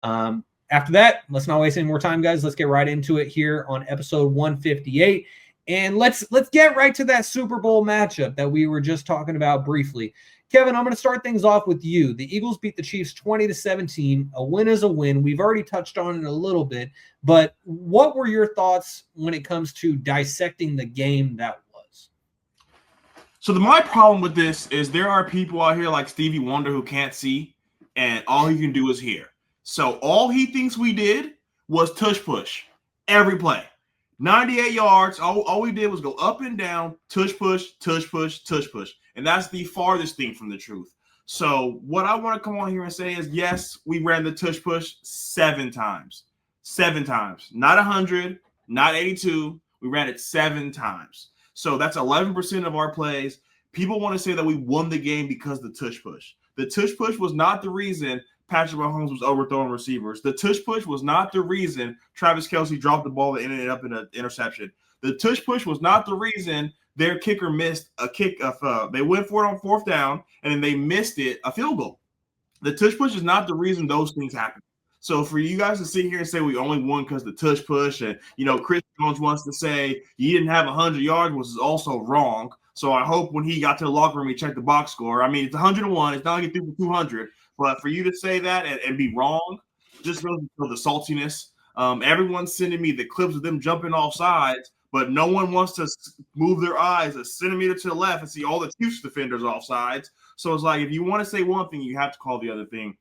After that, let's not waste any more time, guys. Let's get right into it here on episode 158. And let's get right to that Super Bowl matchup that we were just talking about briefly. Kevin, I'm going to start things off with you. The Eagles beat the Chiefs 20-17. A win is a win. We've already touched on it a little bit, but what were your thoughts when it comes to dissecting the game that was? So my problem with this is there are people out here like Stevie Wonder who can't see, and all he can do is hear. So all he thinks we did was tush push every play. 98 yards. All we did was go up and down, tush push, tush push, tush push. And that's the farthest thing from the truth. So what I want to come on here and say is, yes, we ran the tush push 7 times. 7 times. Not 100, not 82. We ran it 7 times. So that's 11% of our plays. People want to say that we won the game because of the tush push. The tush push was not the reason Patrick Mahomes was overthrowing receivers. The tush push was not the reason Travis Kelce dropped the ball that ended up in an interception. The tush push was not the reason their kicker missed a kick. They went for it on 4th down, and then they missed it, a field goal. The tush push is not the reason those things happen. So for you guys to sit here and say we only won because the tush push, and Chris Jones wants to say you didn't have 100 yards, which is also wrong. So I hope when he got to the locker room, he checked the box score. I mean, it's 101. It's not like he threw for 200. But for you to say that and be wrong, just goes to the saltiness. Everyone's sending me the clips of them jumping off sides, but no one wants to move their eyes a centimeter to the left and see all the Chiefs defenders off sides. So it's like, if you want to say one thing, you have to call the other thing.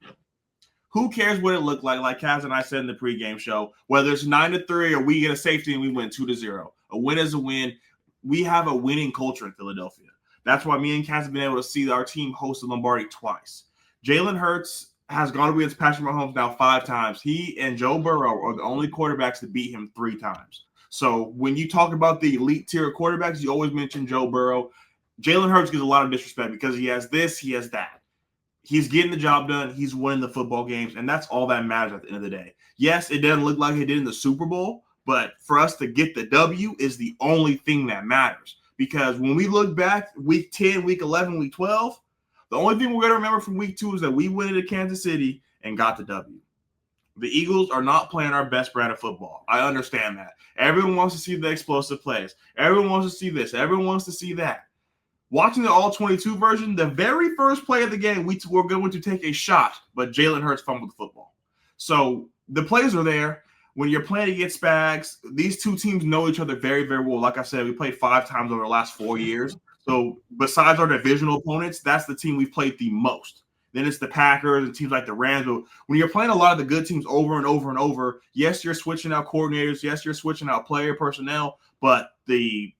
Who cares what it looked like Kaz and I said in the pregame show, whether it's 9-3 or we get a safety and we win 2-0. A win is a win. We have a winning culture in Philadelphia. That's why me and Kaz have been able to see our team host the Lombardi twice. Jalen Hurts has gone against Patrick Mahomes now 5 times. He and Joe Burrow are the only quarterbacks to beat him 3 times. So when you talk about the elite tier quarterbacks, you always mention Joe Burrow. Jalen Hurts gets a lot of disrespect because he has this, he has that. He's getting the job done. He's winning the football games, and that's all that matters at the end of the day. Yes, it doesn't look like it did in the Super Bowl, but for us to get the W is the only thing that matters. Because when we look back, week 10, week 11, week 12, the only thing we're going to remember from week 2 is that we went into Kansas City and got the W. The Eagles are not playing our best brand of football. I understand that. Everyone wants to see the explosive plays. Everyone wants to see this. Everyone wants to see that. Watching the all-22 version, the very first play of the game, we were going to take a shot, but Jalen Hurts fumbled the football. So the plays are there. When you're playing against Spags, these two teams know each other very, very well. Like I said, we played 5 times over the last 4 years. So besides our divisional opponents, that's the team we've played the most. Then it's the Packers and teams like the Rams. But when you're playing a lot of the good teams over and over and over, yes, you're switching out coordinators. Yes, you're switching out player personnel, but the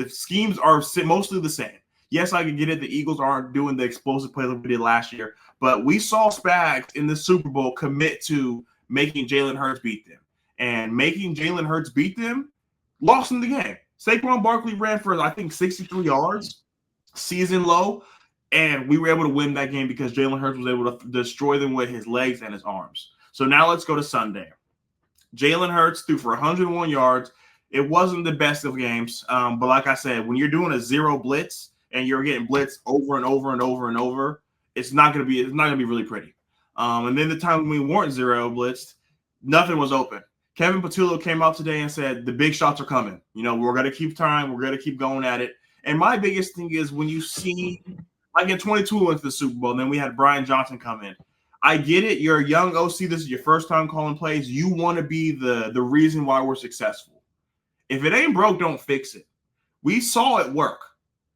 schemes are mostly the same. Yes, I can get it. The Eagles aren't doing the explosive play that we did last year, but we saw Spags in the Super Bowl commit to making Jalen Hurts beat them. And making Jalen Hurts beat them lost in the game. Saquon Barkley ran for, I think, 63 yards, season low, and we were able to win that game because Jalen Hurts was able to destroy them with his legs and his arms. So now let's go to Sunday. Jalen Hurts threw for 101 yards. It wasn't the best of games, but like I said, when you're doing a zero blitz and you're getting blitzed over and over and over and over, it's not gonna be really pretty. And then the time when we weren't zero blitzed, nothing was open. Kevin Patullo came out today and said the big shots are coming. We're gonna keep trying, we're gonna keep going at it. And my biggest thing is when you see, like in 22 we went to the Super Bowl, and then we had Brian Johnson come in. I get it. You're a young OC. This is your first time calling plays. You want to be the reason why we're successful. If it ain't broke, don't fix it. We saw it work.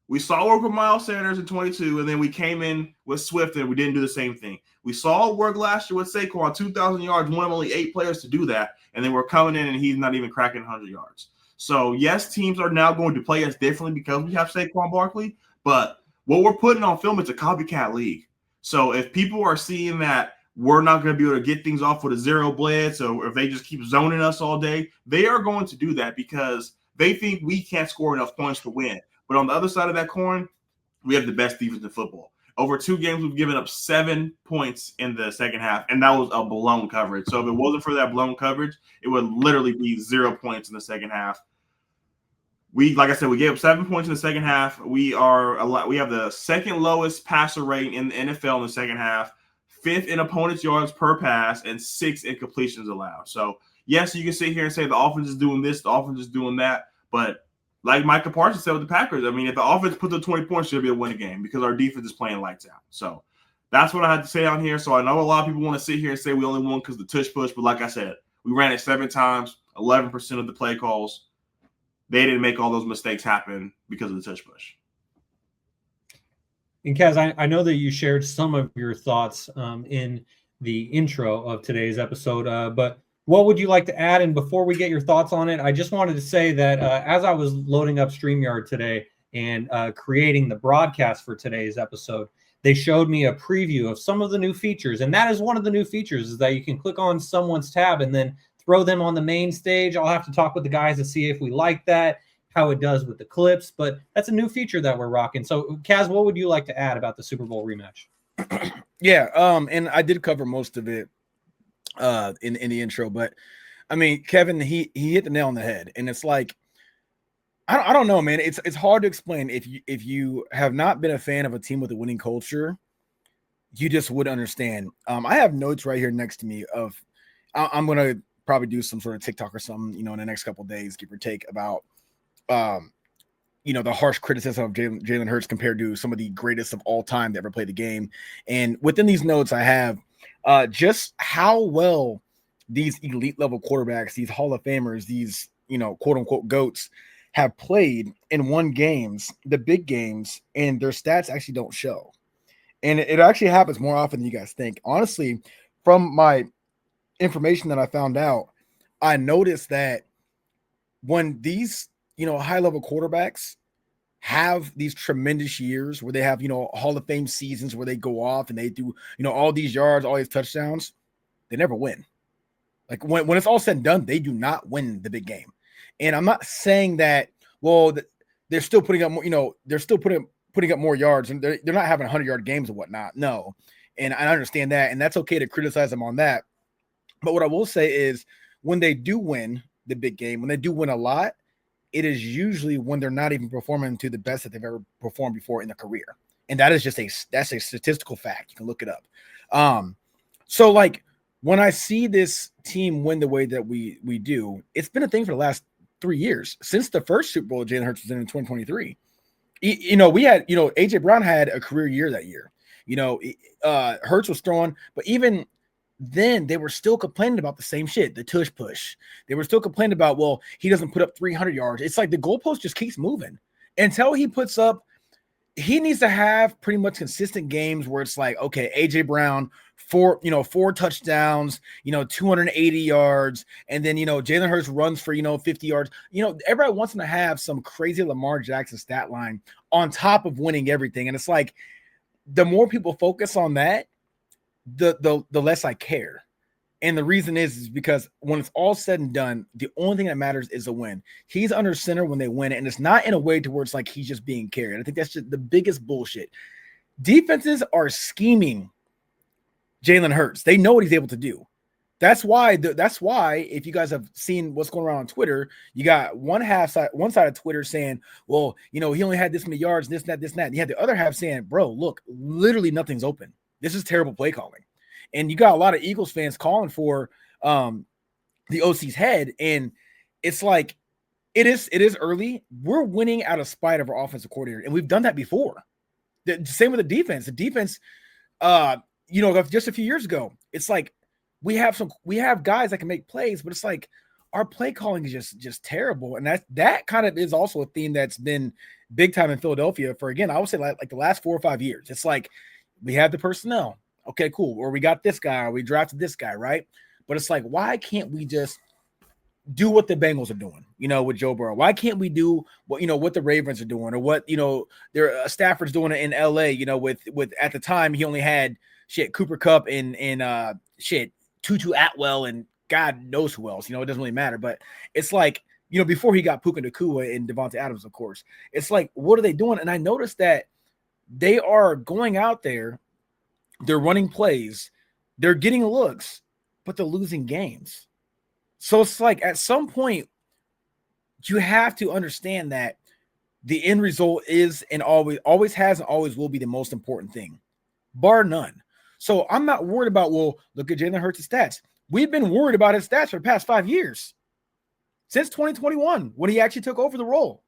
We saw it work with Miles Sanders in 22, and then we came in with Swift, and we didn't do the same thing. We saw it work last year with Saquon, 2,000 yards, one of only 8 players to do that, and then we're coming in, and he's not even cracking 100 yards. So, yes, teams are now going to play us differently because we have Saquon Barkley, but what we're putting on film is a copycat league. So if people are seeing that we're not going to be able to get things off with a zero blitz, or if they just keep zoning us all day, they are going to do that because they think we can't score enough points to win. But on the other side of that coin, we have the best defense in football. Over 2 games, we've given up 7 points in the second half, and that was a blown coverage. So if it wasn't for that blown coverage, it would literally be 0 points in the second half. Like I said, we gave up 7 points in the second half. We have the second lowest passer rate in the NFL in the second half. 5th in opponents' yards per pass, and 6th in completions allowed. So, yes, you can sit here and say the offense is doing this, the offense is doing that. But like Micah Parsons said with the Packers, I mean, if the offense puts up 20 points, should be a winning game because our defense is playing lights out. So that's what I had to say on here. So I know a lot of people want to sit here and say we only won because of the tush push. But like I said, we ran it 7 times, 11% of the play calls. They didn't make all those mistakes happen because of the tush push. And Kaz, I know that you shared some of your thoughts in the intro of today's episode, but what would you like to add? And before we get your thoughts on it, I just wanted to say that as I was loading up StreamYard today and creating the broadcast for today's episode, they showed me a preview of some of the new features. And that is one of the new features, is that you can click on someone's tab and then throw them on the main stage. I'll have to talk with the guys to see if we like that, how it does with the clips, but that's a new feature that we're rocking. So Kaz, what would you like to add about the Super Bowl rematch? Yeah, and I did cover most of it in the intro, but I mean, Kevin, he hit the nail on the head, and it's like, I don't know, man. It's hard to explain. If you have not been a fan of a team with a winning culture, you just would understand. I have notes right here next to me of I'm gonna probably do some sort of TikTok or something, in the next couple of days, give or take, about the harsh criticism of Jalen Hurts compared to some of the greatest of all time that ever played the game. And within these notes, I have just how well these elite level quarterbacks, these Hall of Famers, these, quote unquote GOATs have played and won games, the big games, and their stats actually don't show. And it actually happens more often than you guys think. Honestly, from my information that I found out, I noticed that when these high-level quarterbacks have these tremendous years where they have, Hall of Fame seasons where they go off and they do, all these yards, all these touchdowns, they never win. Like when it's all said and done, they do not win the big game. And I'm not saying that, they're still putting up more, they're still putting up more yards, and they're not having 100-yard games or whatnot. No. And I understand that, and that's okay to criticize them on that. But what I will say is when they do win the big game, when they do win a lot, it is usually when they're not even performing to the best that they've ever performed before in their career. And that is that's a statistical fact. You can look it up. So like when I see this team win the way that we do, it's been a thing for the last 3 years since the first Super Bowl Jalen Hurts was in 2023. We had, AJ Brown had a career year that year. Hurts was throwing, but even then they were still complaining about the same shit, the tush push. They were still complaining about, he doesn't put up 300 yards. It's like the goalpost just keeps moving until he puts up. He needs to have pretty much consistent games where it's like, okay, AJ Brown, 4 touchdowns, 280 yards. And then, Jalen Hurts runs for, 50 yards. Everybody wants him to have some crazy Lamar Jackson stat line on top of winning everything. And it's like, the more people focus on that, the less I care. And the reason is because when it's all said and done, the only thing that matters is a win. He's under center when they win, and it's not in a way to where it's like he's just being carried. I think that's just the biggest bullshit. Defenses are scheming Jalen Hurts. They know what he's able to do. That's why if you guys have seen what's going around on Twitter, you got one side of Twitter saying, he only had this many yards, this, that. And you had the other half saying, bro, look, literally nothing's open. This is terrible play calling. And you got a lot of Eagles fans calling for the OC's head. And it's like, it is early. We're winning out of spite of our offensive coordinator. And we've done that before. The same with the defense. The defense, just a few years ago, it's like we have guys that can make plays, but it's like our play calling is just terrible. And that kind of is also a theme that's been big time in Philadelphia for, again, I would say like the last 4 or 5 years. It's like we have the personnel. Okay, cool. Or we got this guy, or we drafted this guy, right? But it's like, why can't we just do what the Bengals are doing, with Joe Burrow? Why can't we do what the Ravens are doing, or what, their Stafford's doing in LA, with at the time he only had Cooper Kupp and Tutu Atwell and God knows who else, it doesn't really matter. But it's like, before he got Puka Nacua and Devontae Adams, of course, it's like, what are they doing? And I noticed that they are going out there, they're running plays, they're getting looks, but they're losing games. So it's like at some point, you have to understand that the end result is and always has and always will be the most important thing, bar none. So I'm not worried about, well, look at Jalen Hurts' stats. We've been worried about his stats for the past 5 years. Since 2021, when he actually took over the role.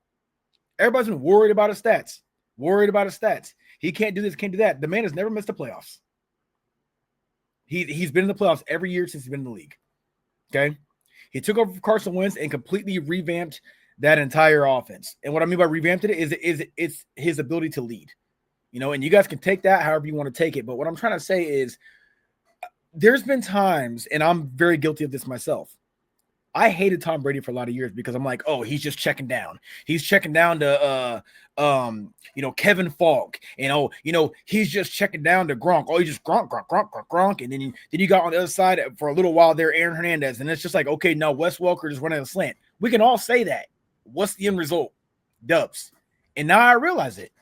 Everybody's been worried about his stats. Worried about his stats. He can't do this, can't do that. The man has never missed the playoffs. He's been in the playoffs every year since he's been in the league. Okay? He took over for Carson Wentz and completely revamped that entire offense. And what I mean by revamped it is it's his ability to lead. You know, and you guys can take that however you want to take it. But what I'm trying to say is there's been times, and I'm very guilty of this myself. I hated Tom Brady for a lot of years because I'm like, oh, he's just checking down. He's checking down to Kevin Falk. And he's just checking down to Gronk. Oh, he just Gronk. And then you got on the other side for a little while there, Aaron Hernandez. And it's just like, okay, no, Wes Welker just running a slant. We can all say that. What's the end result? Dubs. And now I realize it.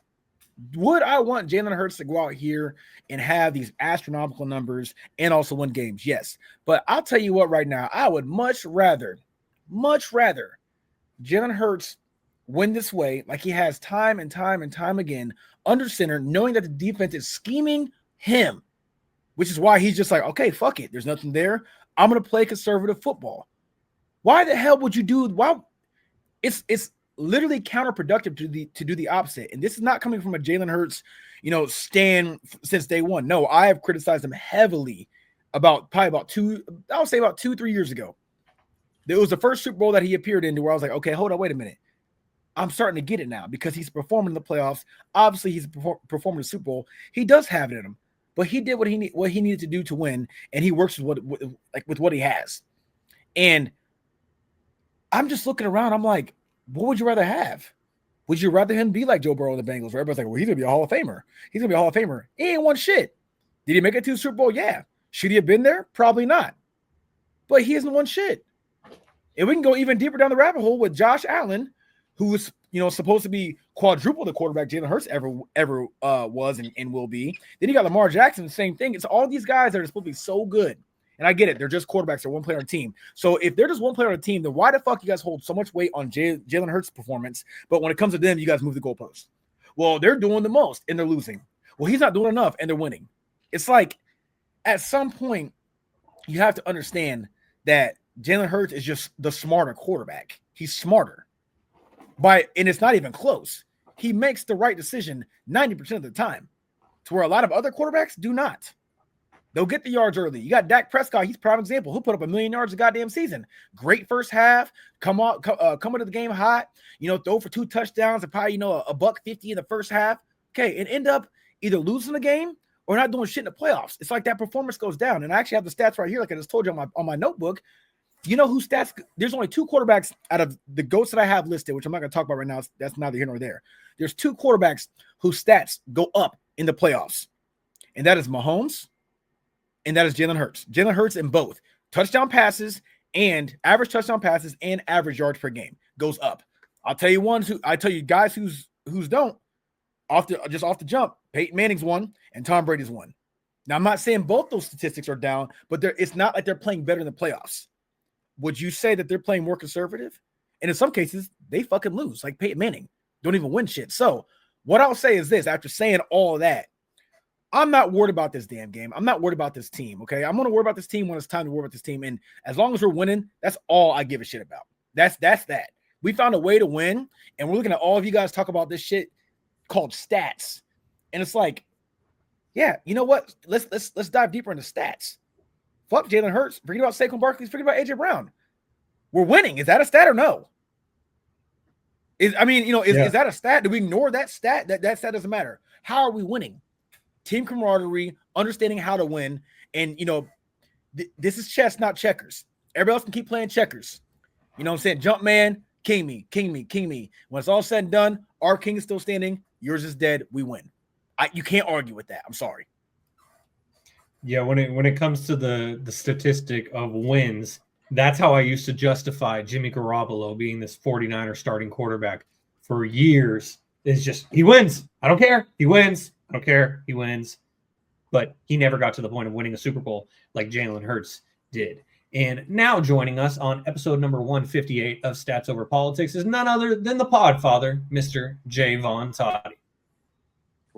Would I want Jalen Hurts to go out here and have these astronomical numbers and also win games? Yes. But I'll tell you what right now, I would much rather Jalen Hurts win this way like he has time and time and time again under center, knowing that the defense is scheming him, which is why he's just like, okay, fuck it. There's nothing there. I'm going to play conservative football. Why the hell would you do? Why? It's literally counterproductive to do the opposite. And this is not coming from a Jalen Hurts, stand since day one. No, I have criticized him heavily about 2-3 years ago. It was the first Super Bowl that he appeared in where I was like, okay, hold on, wait a minute. I'm starting to get it now because he's performing in the playoffs. Obviously, he's performing in the Super Bowl. He does have it in him, but he did what he needed to do to win, and he works with what he has. And I'm just looking around. I'm like, what would you rather have? Would you rather him be like Joe Burrow in the Bengals, where everybody's like, well, he's going to be a Hall of Famer. He's going to be a Hall of Famer. He ain't won shit. Did he make it to the Super Bowl? Yeah. Should he have been there? Probably not. But he hasn't won shit. And we can go even deeper down the rabbit hole with Josh Allen, who was, supposed to be quadruple the quarterback Jalen Hurts ever was and will be. Then you got Lamar Jackson, the same thing. It's all these guys that are supposed to be so good. And I get it. They're just quarterbacks. They're one player on a team. So if they're just one player on a team, then why the fuck you guys hold so much weight on Jalen Hurts' performance? But when it comes to them, you guys move the goalposts. Well, they're doing the most and they're losing. Well, he's not doing enough and they're winning. It's like at some point, you have to understand that Jalen Hurts is just the smarter quarterback. He's smarter. And it's not even close. He makes the right decision 90% of the time, to where a lot of other quarterbacks do not. They'll get the yards early. You got Dak Prescott. He's a prime example. He'll put up 1 million yards a goddamn season. Great first half. Come into the game hot. Throw for 2 touchdowns and probably, $150 in the first half. Okay, and end up either losing the game or not doing shit in the playoffs. It's like that performance goes down. And I actually have the stats right here, like I just told you on my notebook. You know who stats? There's only 2 quarterbacks out of the GOATs that I have listed, which I'm not going to talk about right now. That's neither here nor there. There's 2 quarterbacks whose stats go up in the playoffs, and that is Mahomes. And that is Jalen Hurts. Jalen Hurts in both touchdown passes and average touchdown passes and average yards per game goes up. I'll tell you guys who's don't off the jump. Peyton Manning's one and Tom Brady's one. Now I'm not saying both those statistics are down, but it's not like they're playing better in the playoffs. Would you say that they're playing more conservative? And in some cases, they fucking lose. Like Peyton Manning don't even win shit. So what I'll say is this: after saying all that, I'm not worried about this damn game. I'm not worried about this team, okay? I'm going to worry about this team when it's time to worry about this team. And as long as we're winning, that's all I give a shit about. That's that. We found a way to win, and we're looking at all of you guys talk about this shit called stats. And it's like, yeah, you know what? Let's dive deeper into stats. Fuck Jalen Hurts. Forget about Saquon Barkley. Forget about AJ Brown. We're winning. Is that a stat or no? Is that a stat? Do we ignore that stat? That stat doesn't matter. How are we winning? Team camaraderie, understanding how to win. And, this is chess, not checkers. Everybody else can keep playing checkers. You know what I'm saying? Jump man, king me. When it's all said and done, our king is still standing. Yours is dead. We win. You can't argue with that. I'm sorry. Yeah, when it comes to the statistic of wins, that's how I used to justify Jimmy Garoppolo being this 49er starting quarterback for years. It's just, he wins. I don't care. He wins. I don't care. He wins. But he never got to the point of winning a Super Bowl like Jalen Hurts did. And now joining us on episode number 158 of Stats Over Politics is none other than the Podfather, Mr. Jaevon Toddy.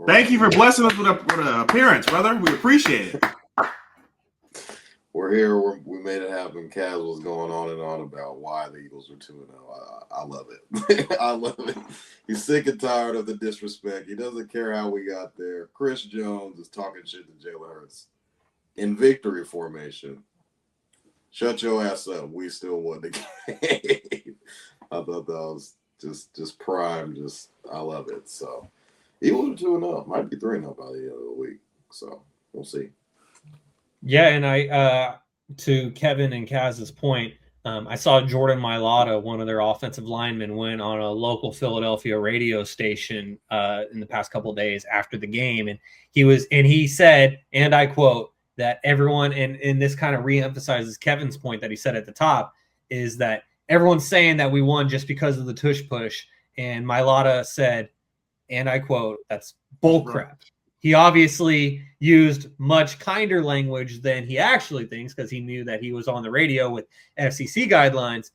Thank you for blessing us with an appearance, brother. We appreciate it. We're here. We made it happen. Kaz was going on and on about why the Eagles are 2-0. I love it. I love it. He's sick and tired of the disrespect. He doesn't care how we got there. Chris Jones is talking shit to Jalen Hurts in victory formation. Shut your ass up. We still won the game. I thought that was just prime. I love it. So Eagles are 2-0. Might be 3-0 by the end of the week. So we'll see. Yeah, and I to Kevin and Kaz's point, I saw Jordan Mailata, one of their offensive linemen, went on a local Philadelphia radio station in the past couple of days after the game, and he said, and I quote, that everyone, and this kind of reemphasizes Kevin's point that he said at the top, is that everyone's saying that we won just because of the tush push, and Mailata said, and I quote, that's bullcrap. He obviously used much kinder language than he actually thinks because he knew that he was on the radio with FCC guidelines.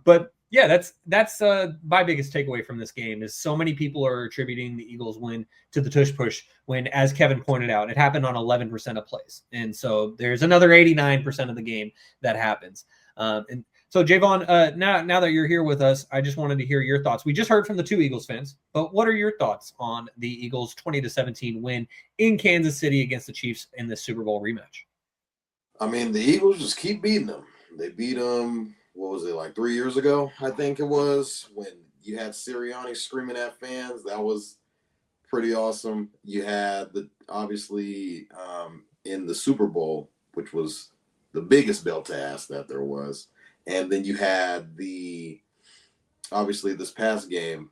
But yeah, that's my biggest takeaway from this game is so many people are attributing the Eagles win to the tush push when, as Kevin pointed out, it happened on 11% of plays. And so there's another 89% of the game that happens. And so, Jaevon, now that you're here with us, I just wanted to hear your thoughts. We just heard from the two Eagles fans, but what are your thoughts on the Eagles' 20-17 win in Kansas City against the Chiefs in the Super Bowl rematch? I mean, the Eagles just keep beating them. They beat them, what was it, like 3 years ago, I think it was, when you had Sirianni screaming at fans. That was pretty awesome. You had, obviously, in the Super Bowl, which was the biggest belt to ask that there was. And then you had obviously this past game,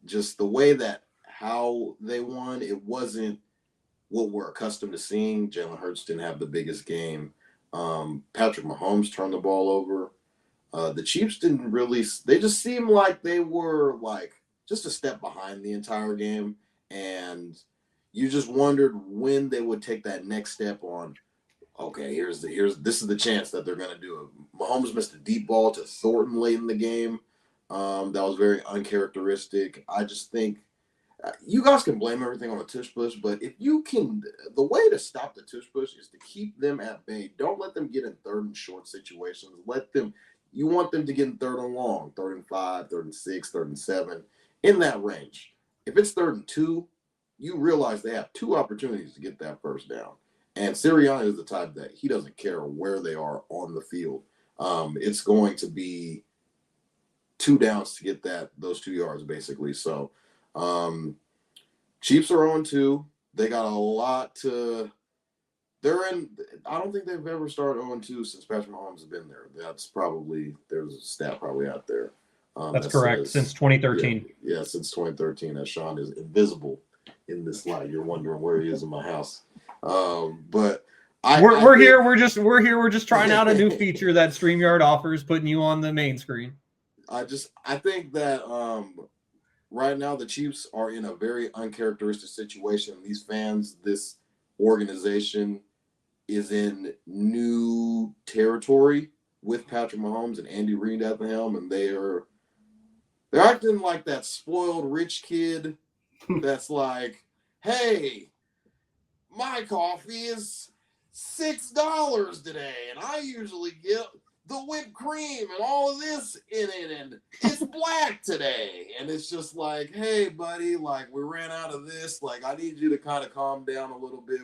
just the way that how they won, it wasn't what we're accustomed to seeing. Jalen Hurts didn't have the biggest game. Patrick Mahomes turned the ball over. The Chiefs didn't really, they just seemed like they were like just a step behind the entire game. And you just wondered when they would take that next step on, okay, this is the chance that they're going to do it. Mahomes missed a deep ball to Thornton late in the game. That was very uncharacteristic. I just think you guys can blame everything on the tush push, but if you can, the way to stop the tush push is to keep them at bay. Don't let them get in third and short situations. You want them to get in third and long, 3rd and 5, 3rd and 6, 3rd and 7, in that range. If it's 3rd and 2, you realize they have 2 opportunities to get that first down. And Sirianni is the type that he doesn't care where they are on the field. It's going to be 2 downs to get those 2 yards, basically. So Chiefs are 0-2. They got a lot to – I don't think they've ever started 0-2 since Patrick Mahomes has been there. There's a stat probably out there. That's correct, since 2013. Yeah, since 2013, as Shaun is invisible in this light. You're wondering where he is in my house. But we're here. We're just trying out a new feature that StreamYard offers, putting you on the main screen. I think that right now the Chiefs are in a very uncharacteristic situation. These fans, this organization is in new territory with Patrick Mahomes and Andy Reid at the helm, and they're acting like that spoiled rich kid that's like, hey, my coffee is $6 today, and I usually get the whipped cream and all of this in it, and it's black today. And it's just like, hey, buddy, like, we ran out of this. Like, I need you to kind of calm down a little bit.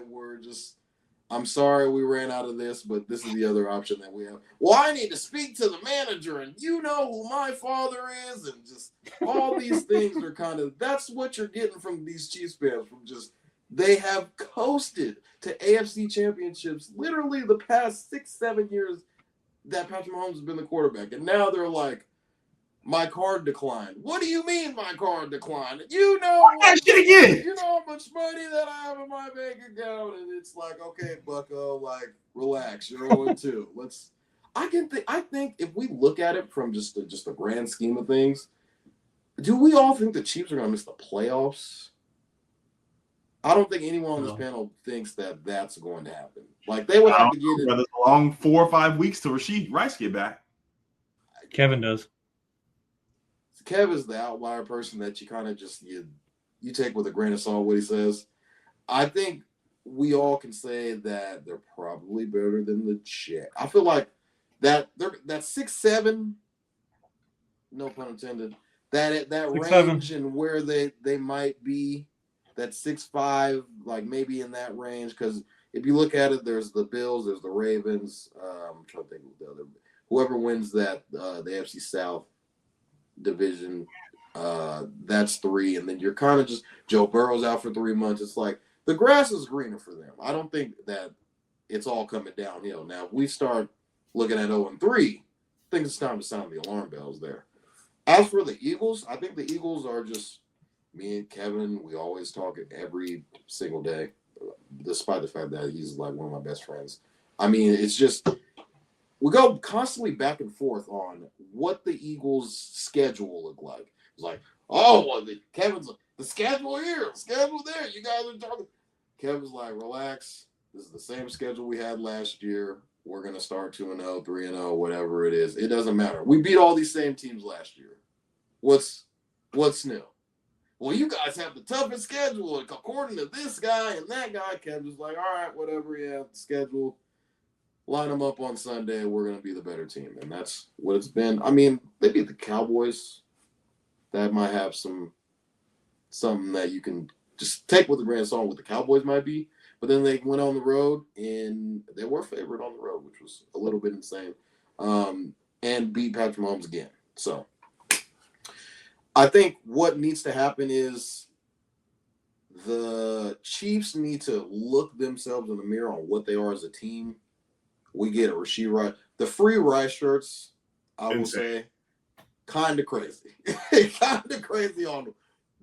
I'm sorry we ran out of this, but this is the other option that we have. Well, I need to speak to the manager, and you know who my father is, and just all these things are that's what you're getting from these Chiefs fans, they have coasted to AFC championships literally the past 6-7 years that Patrick Mahomes has been the quarterback. And now they're like, my card declined. What do you mean my card declined? You know how much money that I have in my bank account. And it's like, okay, bucko, like, relax. You're 0-2. I think if we look at it from just the grand scheme of things, do we all think the Chiefs are going to miss the playoffs? I don't think anyone on this panel thinks that that's going to happen. Like, they would have to get it. It's a long 4 or 5 weeks till Rashid Rice get back. Kevin does. Kev is the outlier person that you kind of you take with a grain of salt what he says. I think we all can say that they're probably better than the Jets. I feel like that 6'7", no pun intended, that 6'7" range and where they might be, that 6'5", like maybe in that range. Because if you look at it, there's the Bills, there's the Ravens. I'm trying to think of the other. Whoever wins that the AFC South division, that's 3, and then you're kind of just Joe Burrow's out for 3 months. It's like the grass is greener for them. I don't think that it's all coming downhill. Now, if we start looking at 0-3, I think it's time to sound the alarm bells there. As for the Eagles, I think the Eagles are just me and Kevin. We always talk every single day, despite the fact that he's like one of my best friends. I mean, it's just we go constantly back and forth on what the Eagles' schedule will look like. It's like, oh, well, Kevin's like, the schedule here, the schedule there. You guys are talking. Kevin's like, relax. This is the same schedule we had last year. We're going to start 2-0, 3-0, whatever it is. It doesn't matter. We beat all these same teams last year. What's new? Well, you guys have the toughest schedule according to this guy and that guy. Kevin's like, all right, whatever, yeah, schedule. Line them up on Sunday. We're going to be the better team. And that's what it's been. I mean, they beat the Cowboys. That might have something that you can just take with a grain of salt what the Cowboys might be. But then they went on the road, and they were favored on the road, which was a little bit insane, and beat Patrick Mahomes again. So I think what needs to happen is the Chiefs need to look themselves in the mirror on what they are as a team. We get a Rasheed Rice. The free Rice shirts, I will say, kind of crazy. Kind of crazy on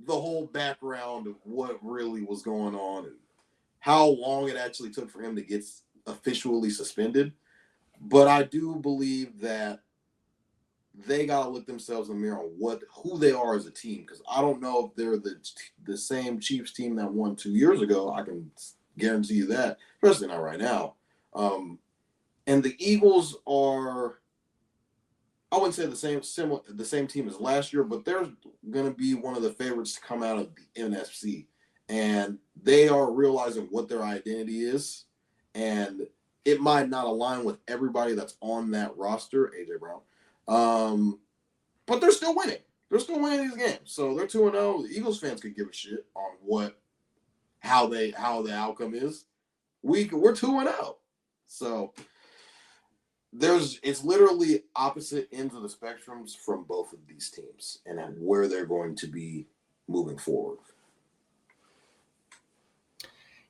the whole background of what really was going on and how long it actually took for him to get officially suspended. But I do believe that they got to look themselves in the mirror on who they are as a team, because I don't know if they're the same Chiefs team that won 2 years ago. I can guarantee you that, especially not right now. And the Eagles are, I wouldn't say the same team as last year, but they're going to be one of the favorites to come out of the NFC. And they are realizing what their identity is. And it might not align with everybody that's on that roster, AJ Brown. But they're still winning. They're still winning these games. So they're 2-0. The Eagles fans could give a shit on how the outcome is. We're 2-0. So it's literally opposite ends of the spectrums from both of these teams and where they're going to be moving forward.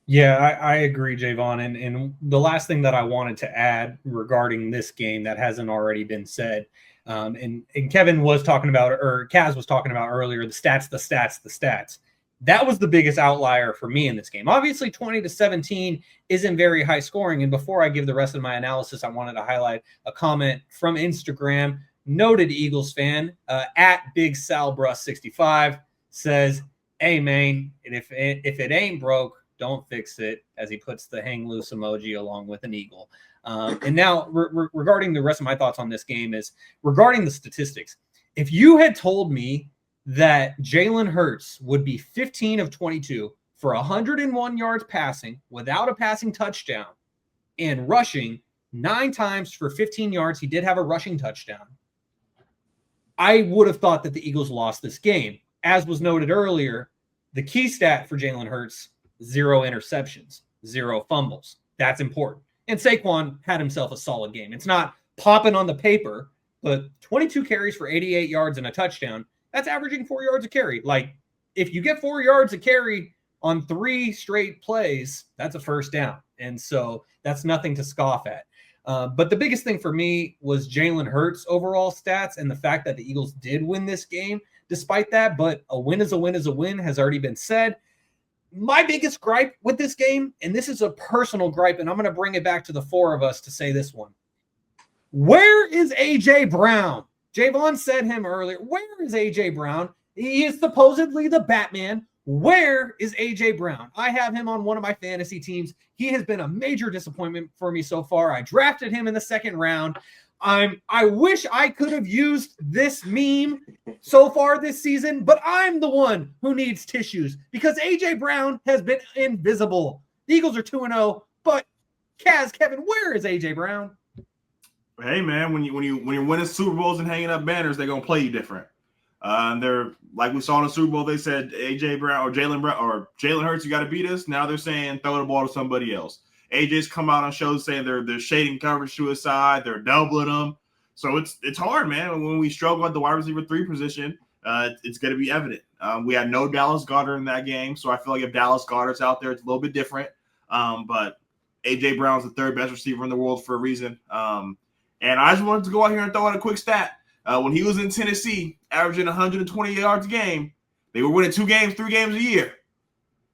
Yeah, I agree, Jaevon. And the last thing that I wanted to add regarding this game that hasn't already been said, and Kevin was talking about, or Kaz was talking about earlier, the stats. That was the biggest outlier for me in this game. Obviously, 20-17 isn't very high scoring. And before I give the rest of my analysis, I wanted to highlight a comment from Instagram. Noted Eagles fan at Big Sal Bruss 65 says, "Hey man, if it ain't broke, don't fix it," as he puts the hang loose emoji along with an eagle. And now regarding the rest of my thoughts on this game is regarding the statistics. If you had told me that Jalen Hurts would be 15 of 22 for 101 yards passing without a passing touchdown and rushing 9 times for 15 yards, he did have a rushing touchdown, I would have thought that the Eagles lost this game. As was noted earlier, the key stat for Jalen Hurts, 0 interceptions, 0 fumbles. That's important. And Saquon had himself a solid game. It's not popping on the paper, but 22 carries for 88 yards and a touchdown, that's averaging 4 yards a carry. Like, if you get 4 yards a carry on 3 straight plays, that's a first down. And so that's nothing to scoff at. But the biggest thing for me was Jalen Hurts' overall stats and the fact that the Eagles did win this game despite that. But a win is a win is a win has already been said. My biggest gripe with this game, and this is a personal gripe, and I'm going to bring it back to the 4 of us to say this one. Where is A.J. Brown? Jaevon said him earlier. Where is A.J. Brown? He is supposedly the Batman. Where is A.J. Brown? I have him on one of my fantasy teams. He has been a major disappointment for me so far. I drafted him in the 2nd round. I wish I could have used this meme so far this season, but I'm the one who needs tissues because AJ Brown has been invisible. The Eagles are 2-0, but Kevin, where is AJ Brown? Hey man, when you're winning Super Bowls and hanging up banners, they're gonna play you different. And they're like we saw in the Super Bowl, they said AJ Brown or Jalen Hurts, you got to beat us. Now they're saying throw the ball to somebody else. AJ's come out on shows saying they're shading coverage to his side, they're doubling them. So it's hard, man. When we struggle at the wide receiver 3 position, it's going to be evident. We had no Dallas Goedert in that game, so I feel like if Dallas Goedert's out there, it's a little bit different. But AJ Brown's the 3rd best receiver in the world for a reason. And I just wanted to go out here and throw out a quick stat. When he was in Tennessee, averaging 120 yards a game, they were winning 3 games a year.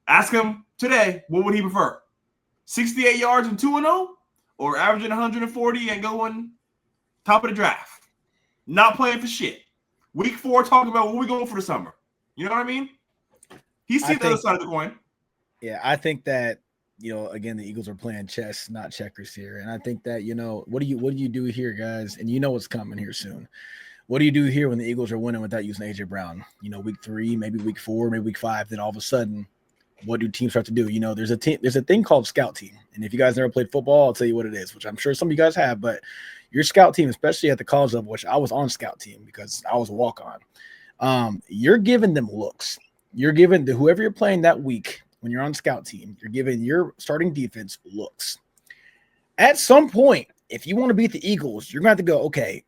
Ask him today, what would he prefer? 68 yards and 2-0, or averaging 140 and going top of the draft? Not playing for shit. Week 4, talking about what we going for the summer. You know what I mean? He's seen the other side of the coin. Yeah, I think that, again, the Eagles are playing chess, not checkers here. And I think that, what do you do here, guys? And you know what's coming here soon. What do you do here when the Eagles are winning without using AJ Brown? Week 3, maybe week 4, maybe week 5. Then all of a sudden, what do teams start to do? There's a thing called scout team. And if you guys never played football, I'll tell you what it is, which I'm sure some of you guys have. But your scout team, especially at the college level, which I was on scout team because I was a walk-on, you're giving them looks. You're giving whoever you're playing that week when you're on scout team, you're giving your starting defense looks. At some point, if you want to beat the Eagles, you're going to have to go, okay,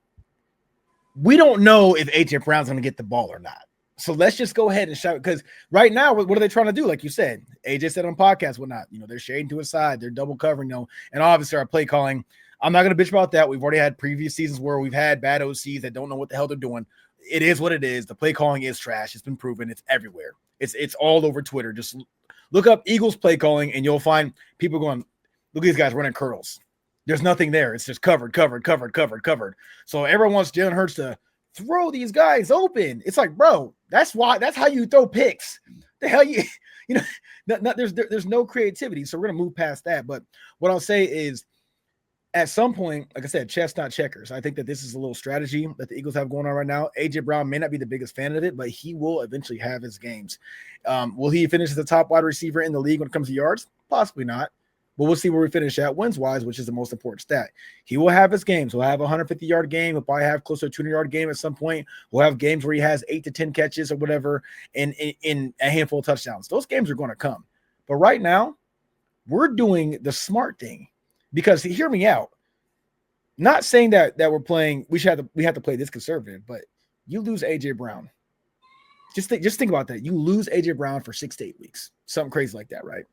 we don't know if AJ Brown's going to get the ball or not. So let's just go ahead and shout, because right now, what are they trying to do? Like you said, AJ said on podcasts, whatnot, they're shading to his side, they're double covering, and obviously our play calling. I'm not going to bitch about that. We've already had previous seasons where we've had bad OCs that don't know what the hell they're doing. It is what it is. The play calling is trash. It's been proven. It's everywhere. It's all over Twitter. Just look up Eagles play calling, and you'll find people going, look at these guys running curls. There's nothing there. It's just covered. So everyone wants Jalen Hurts to throw these open. It's like, bro, that's how you throw picks. The hell there's no creativity. So we're gonna move past that. But what I'll say is, at some point, like I said, chess, not checkers. I think that this is a little strategy that the Eagles have going on right now. AJ Brown may not be the biggest fan of it, but he will eventually have his games. Will he finish as the top wide receiver in the league when it comes to yards? Possibly not. But we'll see where we finish at wins-wise, which is the most important stat. He will have his games. He'll have a 150-yard game. He'll probably have closer to a 200-yard game at some point. We'll have games where he has 8 to 10 catches or whatever and in a handful of touchdowns. Those games are going to come. But right now, we're doing the smart thing. Because hear me out. Not saying that we're playing, we have to play this conservative, but you lose AJ Brown. Just think about that. You lose AJ Brown for 6 to 8 weeks. Something crazy like that, right?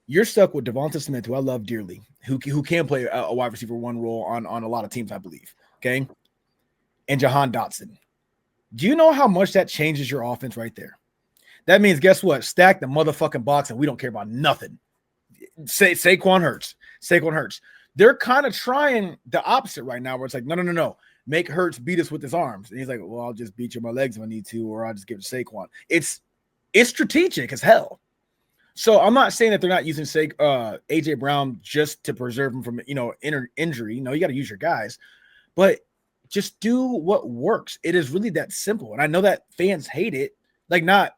You're stuck with Devonta Smith, who I love dearly, who can play a wide receiver 1 role on a lot of teams, I believe. Okay. And Jahan Dotson. Do you know how much that changes your offense right there? That means, guess what? Stack the motherfucking box and we don't care about nothing. Saquon Hurts. They're kind of trying the opposite right now, where it's like, no. Make Hurts beat us with his arms. And he's like, well, I'll just beat you with my legs if I need to, or I'll just give it to Saquon. It's strategic as hell. So I'm not saying that they're not using AJ Brown just to preserve him from injury. No, you got to use your guys, but just do what works. It is really that simple. And I know that fans hate it, like not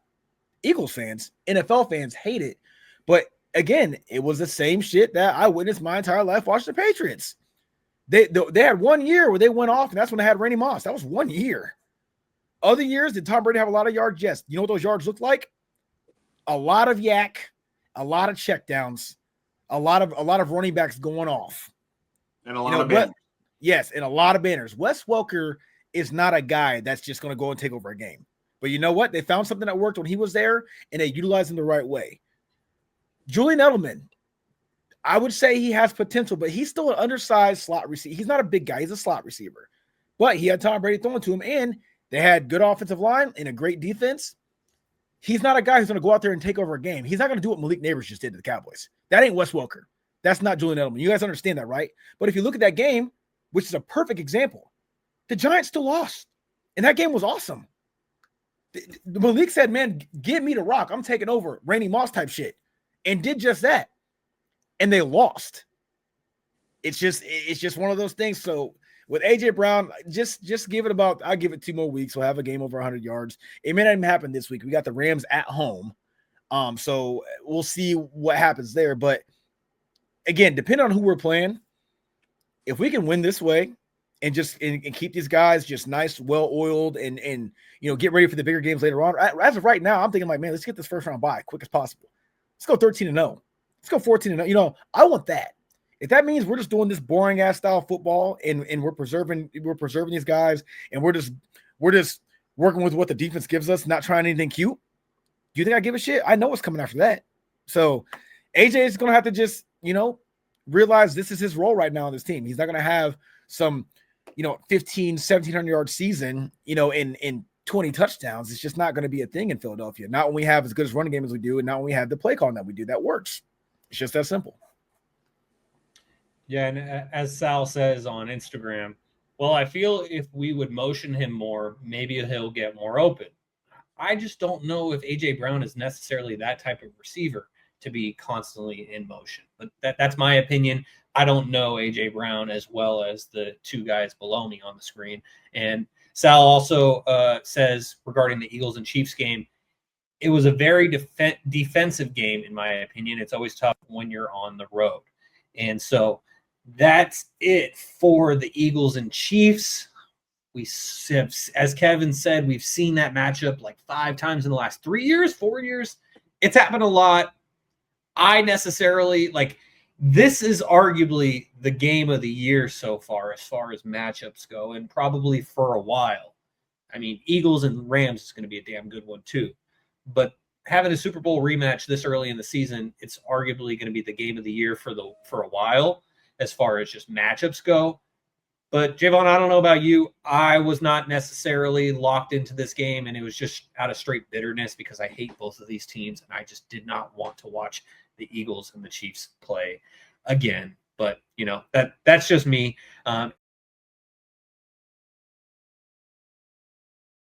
Eagles fans, NFL fans hate it. But again, it was the same shit that I witnessed my entire life watching the Patriots. They had 1 year where they went off, and that's when they had Randy Moss. That was 1 year. Other years, did Tom Brady have a lot of yards? Yes. You know what those yards look like? A lot of yak, a lot of checkdowns, a lot of running backs going off, and a lot of banners. Yes, and a lot of banners. Wes Welker is not a guy that's just going to go and take over a game. But you know what? They found something that worked when he was there, and they utilized him the right way. Julian Edelman, I would say he has potential, but he's still an undersized slot receiver. He's not a big guy. He's a slot receiver. But he had Tom Brady throwing to him, and they had good offensive line and a great defense. He's not a guy who's going to go out there and take over a game. He's not going to do what Malik Neighbors just did to the Cowboys. That ain't Wes Welker. That's not Julian Edelman. You guys understand that, right? But if you look at that game, which is a perfect example, the Giants still lost. And that game was awesome. Malik said, man, give me the rock. I'm taking over. Randy Moss type shit. And did just that. And they lost. it's just one of those things. So with AJ Brown, just give it about, I'll give it 2 more weeks. We'll have a game over 100 yards. It may not even happen this week. We got the Rams at home. So we'll see what happens there. But again, depending on who we're playing, if we can win this way and just and keep these guys just nice, well-oiled, and get ready for the bigger games later on. As of right now, I'm thinking like, man, let's get this first round bye quick as possible. Let's go 13-0. Let's go 14-0. I want that. If that means we're just doing this boring ass style football and we're preserving these guys and we're just working with what the defense gives us, not trying anything cute. Do you think I give a shit? I know what's coming after that. So AJ is going to have to just, realize this is his role right now on this team. He's not going to have some, 1,700 yard season, in 20 touchdowns. It's just not going to be a thing in Philadelphia. Not when we have as good as running game as we do, and not when we have the play calling that we do that works. It's just that simple. Yeah, and as Sal says on Instagram, well, I feel if we would motion him more, maybe he'll get more open. I just don't know if A.J. Brown is necessarily that type of receiver to be constantly in motion. But that's my opinion. I don't know A.J. Brown as well as the two guys below me on the screen. And Sal also says regarding the Eagles and Chiefs game, it was a very defensive game, in my opinion. It's always tough when you're on the road. And so that's it for the Eagles and Chiefs. We have, as Kevin said, we've seen that matchup like 5 times in the last 3 years, 4 years. It's happened a lot. This is arguably the game of the year so far as matchups go, and probably for a while. I mean, Eagles and Rams is going to be a damn good one too. But having a Super Bowl rematch this early in the season, it's arguably going to be the game of the year for a while as far as just matchups go. But Jaevon, I don't know about you. I was not necessarily locked into this game, and it was just out of straight bitterness because I hate both of these teams, and I just did not want to watch the Eagles and the Chiefs play again. But that's just me.